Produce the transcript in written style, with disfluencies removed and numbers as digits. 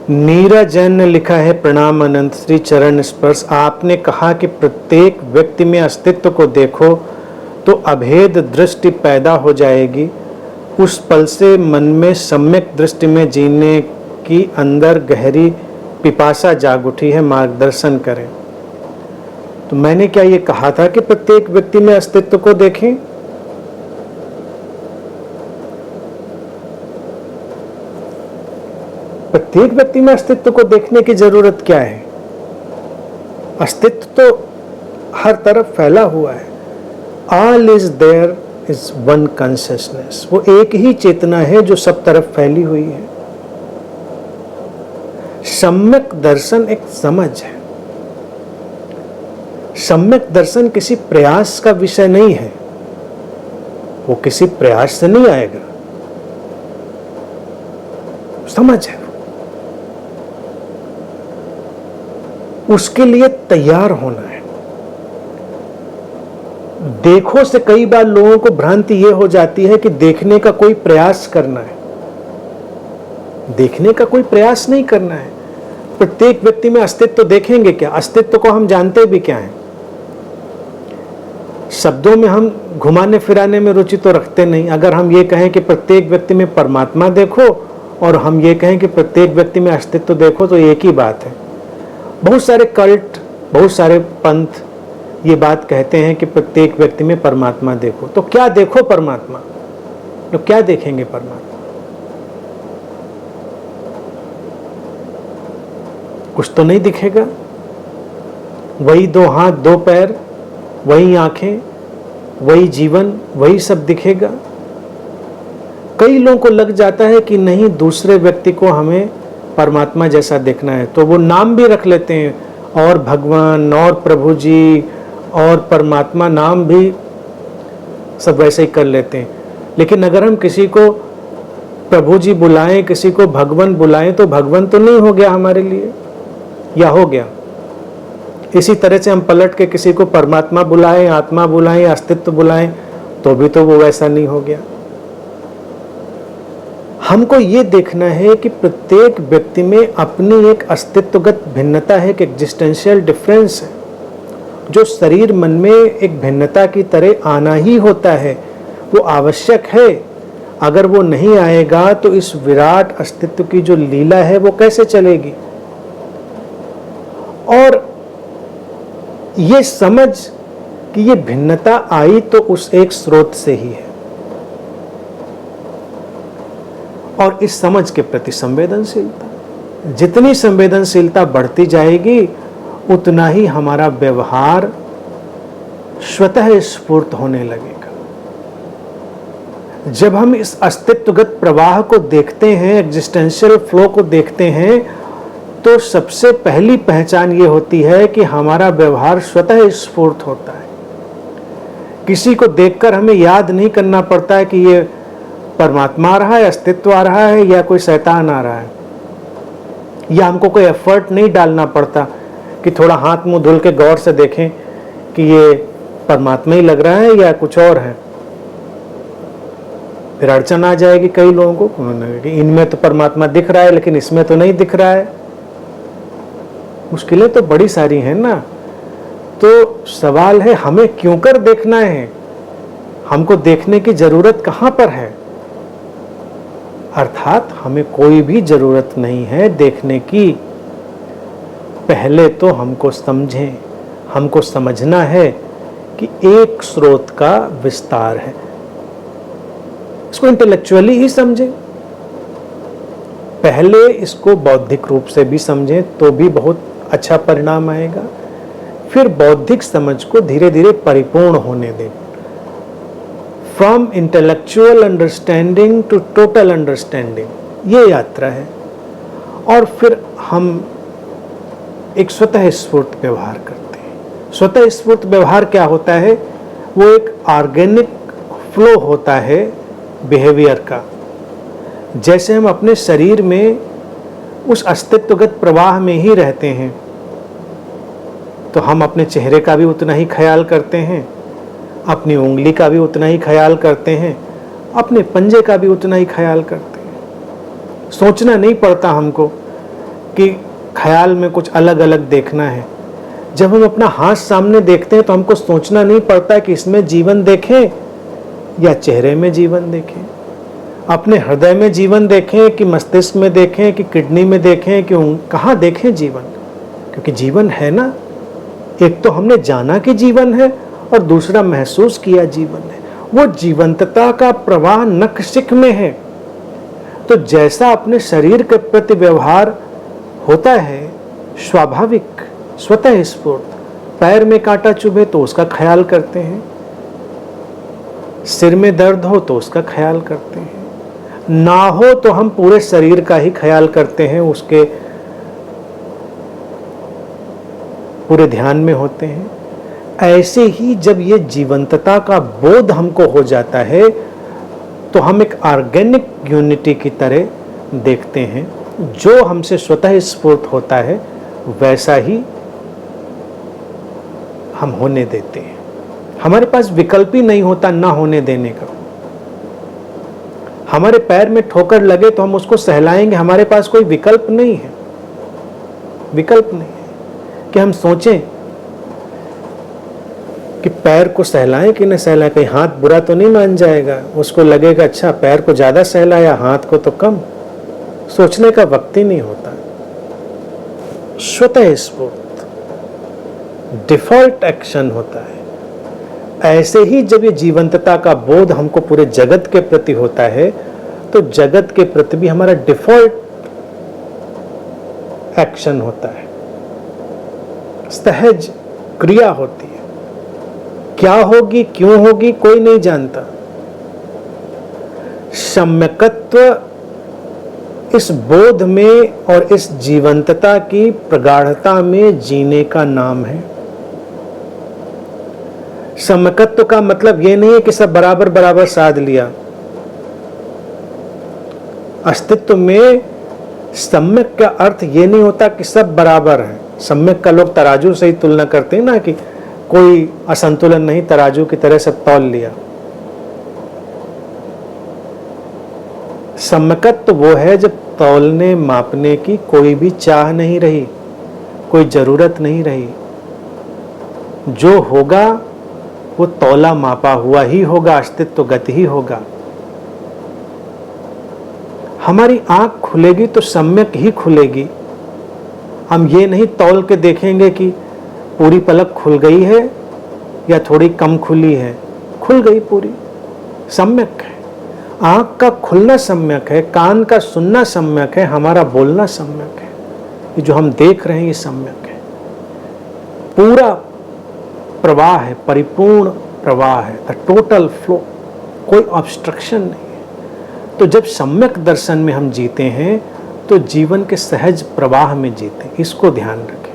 नीरा जैन ने लिखा है, प्रणाम अनंत श्री चरण स्पर्श। आपने कहा कि प्रत्येक व्यक्ति में अस्तित्व को देखो तो अभेद दृष्टि पैदा हो जाएगी। उस पल से मन में सम्यक दृष्टि में जीने की अंदर गहरी पिपासा जाग उठी है, मार्गदर्शन करें। तो मैंने क्या ये कहा था कि प्रत्येक व्यक्ति में अस्तित्व को देखें? प्रत्येक व्यक्ति में अस्तित्व को देखने की जरूरत क्या है? अस्तित्व तो हर तरफ फैला हुआ है। All is there is one consciousness. वो एक ही चेतना है जो सब तरफ फैली हुई है। सम्यक दर्शन एक समझ है। सम्यक दर्शन किसी प्रयास का विषय नहीं है, वो किसी प्रयास से नहीं आएगा, समझ है। उसके लिए तैयार होना है। देखो से कई बार लोगों को भ्रांति यह हो जाती है कि देखने का कोई प्रयास करना है। देखने का कोई प्रयास नहीं करना है। प्रत्येक व्यक्ति में अस्तित्व देखेंगे क्या? अस्तित्व को हम जानते भी क्या है? शब्दों में हम घुमाने फिराने में रुचि तो रखते नहीं। अगर हम ये कहें कि प्रत्येक व्यक्ति में परमात्मा देखो और हम ये कहें कि प्रत्येक व्यक्ति में अस्तित्व देखो तो एक ही बात है। बहुत सारे कल्ट, बहुत सारे पंथ ये बात कहते हैं कि प्रत्येक व्यक्ति में परमात्मा देखो। तो क्या देखो परमात्मा? तो क्या देखेंगे परमात्मा? कुछ तो नहीं दिखेगा। वही दो हाथ, दो पैर, वही आंखें, वही जीवन, वही सब दिखेगा। कई लोगों को लग जाता है कि नहीं, दूसरे व्यक्ति को हमें परमात्मा जैसा देखना है, तो वो नाम भी रख लेते हैं, और भगवान और प्रभु जी और परमात्मा, नाम भी सब वैसे ही कर लेते हैं। लेकिन अगर हम किसी को प्रभु जी बुलाएं, किसी को भगवान बुलाएं, तो भगवान तो नहीं हो गया हमारे लिए, या हो गया? इसी तरह से हम पलट के किसी को परमात्मा बुलाएं, आत्मा बुलाएं, अस्तित्व बुलाएं, तो भी तो वो वैसा नहीं हो गया। हमको ये देखना है कि प्रत्येक व्यक्ति में अपनी एक अस्तित्वगत भिन्नता है, एक एग्जिस्टेंशियल डिफरेंस है, जो शरीर मन में एक भिन्नता की तरह आना ही होता है। वो आवश्यक है। अगर वो नहीं आएगा तो इस विराट अस्तित्व की जो लीला है वो कैसे चलेगी? और ये समझ कि ये भिन्नता आई तो उस एक स्रोत से ही है, और इस समझ के प्रति संवेदनशीलता। जितनी संवेदनशीलता बढ़ती जाएगी उतना ही हमारा व्यवहार स्वतः स्फूर्त होने लगेगा। जब हम इस अस्तित्वगत प्रवाह को देखते हैं, एग्जिस्टेंशियल फ्लो को देखते हैं, तो सबसे पहली पहचान ये होती है कि हमारा व्यवहार स्वतः स्फूर्त होता है। किसी को देखकर हमें याद नहीं करना पड़ता है कि ये परमात्मा आ रहा है, अस्तित्व आ रहा है, या कोई शैतान आ रहा है, या हमको कोई एफर्ट नहीं डालना पड़ता कि थोड़ा हाथ मुंह धुल के गौर से देखें कि ये परमात्मा ही लग रहा है या कुछ और है। फिर अड़चन आ जाएगी कई लोगों को कि इनमें तो परमात्मा दिख रहा है लेकिन इसमें तो नहीं दिख रहा है। मुश्किलें तो बड़ी सारी हैं ना। तो सवाल है, हमें क्यों कर देखना है? हमको देखने की जरूरत कहां पर है? अर्थात हमें कोई भी जरूरत नहीं है देखने की। पहले तो हमको समझें, हमको समझना है कि एक स्रोत का विस्तार है। इसको इंटेलेक्चुअली ही समझें, पहले इसको बौद्धिक रूप से भी समझें तो भी बहुत अच्छा परिणाम आएगा। फिर बौद्धिक समझ को धीरे धीरे परिपूर्ण होने दें। From intellectual understanding to total understanding, ये यात्रा है। और फिर हम एक स्वतः स्फूर्त व्यवहार करते हैं। स्वतः स्फूर्त व्यवहार क्या होता है? वो एक ऑर्गेनिक फ्लो होता है बिहेवियर का। जैसे हम अपने शरीर में उस अस्तित्वगत प्रवाह में ही रहते हैं, तो हम अपने चेहरे का भी उतना ही ख्याल करते हैं, अपनी उंगली का भी उतना ही ख्याल करते हैं, अपने पंजे का भी उतना ही ख्याल करते हैं। सोचना नहीं पड़ता हमको कि ख्याल में कुछ अलग अलग देखना है। जब हम अपना हाथ सामने देखते हैं तो हमको सोचना नहीं पड़ता कि इसमें जीवन देखें या चेहरे में जीवन देखें, अपने हृदय में जीवन देखें कि मस्तिष्क में देखें कि किडनी में देखें कि कहाँ देखें जीवन, क्योंकि जीवन है ना। एक तो हमने जाना कि जीवन है और दूसरा महसूस किया जीवन है। वो जीवंतता का प्रवाह नख-शिख में है। तो जैसा अपने शरीर के प्रति व्यवहार होता है स्वाभाविक, स्वतः स्फूर्त, पैर में कांटा चुभे तो उसका ख्याल करते हैं, सिर में दर्द हो तो उसका ख्याल करते हैं, ना हो तो हम पूरे शरीर का ही ख्याल करते हैं, उसके पूरे ध्यान में होते हैं। ऐसे ही जब ये जीवंतता का बोध हमको हो जाता है तो हम एक ऑर्गेनिक यूनिटी की तरह देखते हैं। जो हमसे स्वतः स्फूर्त होता है वैसा ही हम होने देते हैं। हमारे पास विकल्प ही नहीं होता ना होने देने का। हमारे पैर में ठोकर लगे तो हम उसको सहलाएंगे, हमारे पास कोई विकल्प नहीं है। विकल्प नहीं है कि हम सोचें कि पैर को सहलाएं कि न सहलाएं, कहीं हाथ बुरा तो नहीं मान जाएगा, उसको लगेगा अच्छा पैर को ज्यादा सहलाया हाथ को तो कम। सोचने का वक्त ही नहीं होता। स्वतः स्फूर्त डिफॉल्ट एक्शन होता है। ऐसे ही जब ये जीवंतता का बोध हमको पूरे जगत के प्रति होता है तो जगत के प्रति भी हमारा डिफॉल्ट एक्शन होता है, सहज क्रिया होती है। क्या होगी क्यों होगी कोई नहीं जानता। सम्यकत्व इस बोध में और इस जीवंतता की प्रगाढ़ता में जीने का नाम है। सम्यकत्व का मतलब यह नहीं है कि सब बराबर बराबर साध लिया। अस्तित्व में सम्यक का अर्थ यह नहीं होता कि सब बराबर है। सम्यक का लोग तराजू से ही तुलना करते हैं ना, कि कोई असंतुलन नहीं, तराजू की तरह सब तौल लिया। सम्यकत्व वो है जब तौलने मापने की कोई भी चाह नहीं रही, कोई जरूरत नहीं रही। जो होगा वो तौला मापा हुआ ही होगा, अस्तित्वगत ही होगा। हमारी आंख खुलेगी तो सम्यक ही खुलेगी। हम ये नहीं तौल के देखेंगे कि पूरी पलक खुल गई है या थोड़ी कम खुली है। खुल गई पूरी, सम्यक है। आंख का खुलना सम्यक है, कान का सुनना सम्यक है, हमारा बोलना सम्यक है। ये जो हम देख रहे हैं ये सम्यक है। पूरा प्रवाह है, परिपूर्ण प्रवाह है, द टोटल फ्लो, कोई ऑब्स्ट्रक्शन नहीं है। तो जब सम्यक दर्शन में हम जीते हैं तो जीवन के सहज प्रवाह में जीते, इसको ध्यान रखें।